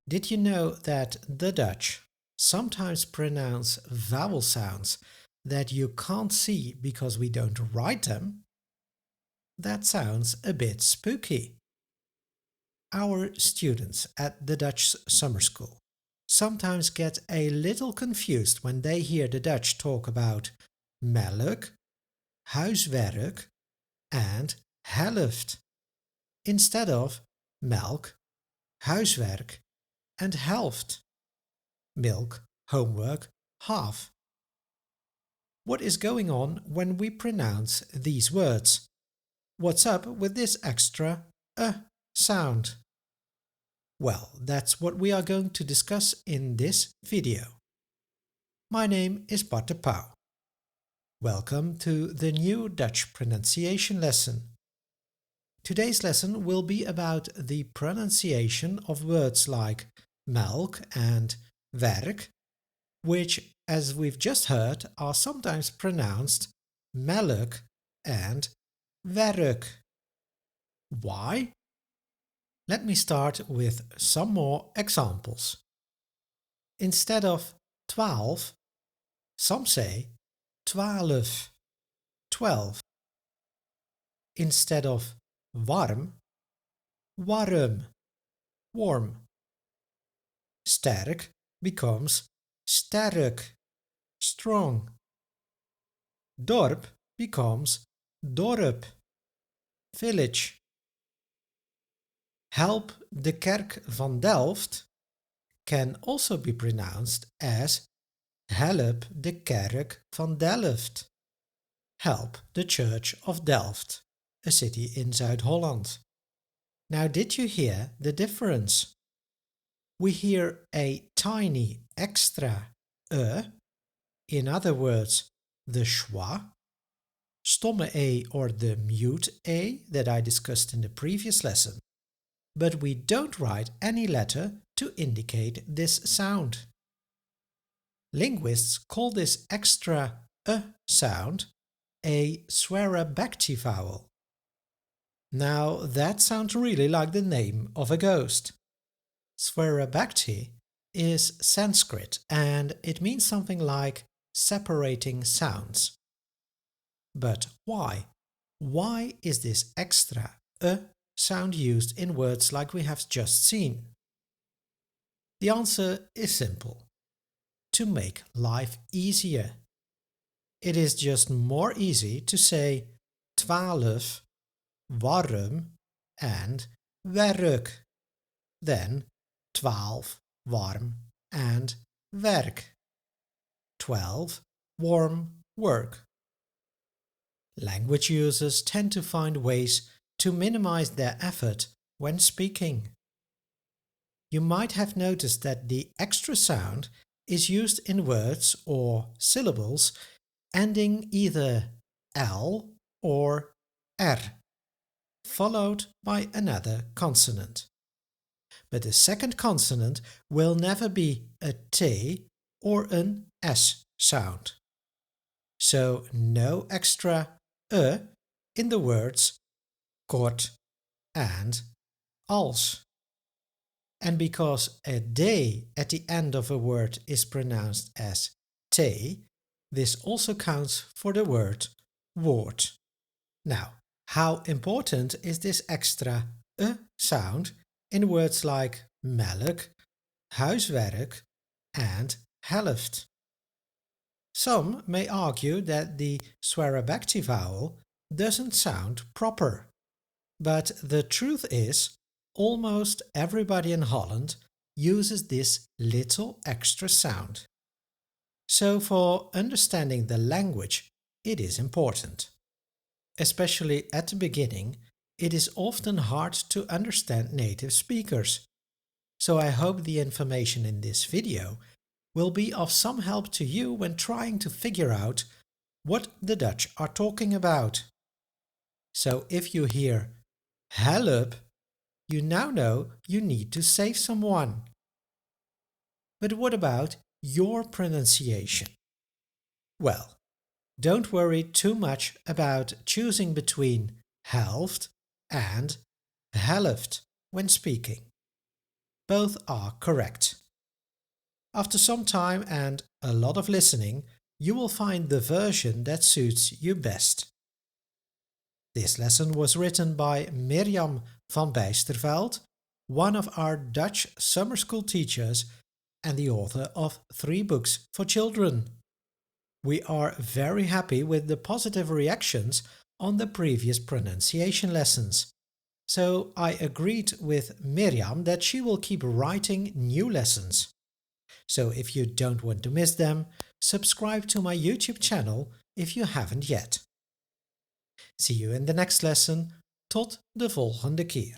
Did you know that the Dutch sometimes pronounce vowel sounds that you can't see because we don't write them? That sounds a bit spooky. Our students at the Dutch Summer School sometimes get a little confused when they hear the Dutch talk about melk, huiswerk, and helft instead of melk, huiswerk, and helft, milk, homework, half. What is going on when we pronounce these words? What's up with this extra sound? Well, that's what we are going to discuss in this video. My name is Bart de Pau. Welcome to the new Dutch pronunciation lesson. Today's lesson will be about the pronunciation of words like melk and werk, which, as we've just heard, are sometimes pronounced melk and werk. Why? Let me start with some more examples. Instead of 12, some say 12, 12. Instead of warm, warm, warm. Sterk becomes sterk, strong. Dorp becomes dorp, village. Help de kerk van Delft can also be pronounced as help de kerk van Delft. Help the Church of Delft, a city in Zuid-Holland. Now, did you hear the difference? We hear a tiny extra in other words, the schwa, stomme e or the mute e that I discussed in the previous lesson, but we don't write any letter to indicate this sound. Linguists call this extra sound a svarabhakti vowel. Now that sounds really like the name of a ghost. Svarabhakti is Sanskrit and it means something like separating sounds. But why? Why is this extra sound used in words like we have just seen? The answer is simple. To make life easier. It is just more easy to say 12, warm, and werk than 12, warm, and werk. 12, warm, work. Language users tend to find ways to minimize their effort when speaking. You might have noticed that the extra sound is used in words or syllables ending either L or R, followed by another consonant. But the second consonant will never be a T or an S sound. So no extra in the words kort and als. And because a D at the end of a word is pronounced as T, this also counts for the word woord. Now, how important is this extra sound in words like melk, huiswerk, and helft? Some may argue that the svarabhakti vowel doesn't sound proper, but the truth is, almost everybody in Holland uses this little extra sound. So for understanding the language, it is important. Especially at the beginning, it is often hard to understand native speakers. So I hope the information in this video will be of some help to you when trying to figure out what the Dutch are talking about. So if you hear help, you now know you need to save someone. But what about your pronunciation? Well, don't worry too much about choosing between helft and helft when speaking. Both are correct. After some time and a lot of listening, you will find the version that suits you best. This lesson was written by Mirjam van Beijsterveldt, one of our Dutch summer school teachers and the author of 3 books for children. We are very happy with the positive reactions on the previous pronunciation lessons. So I agreed with Mirjam that she will keep writing new lessons. So if you don't want to miss them, subscribe to my YouTube channel if you haven't yet. See you in the next lesson. Tot de volgende keer.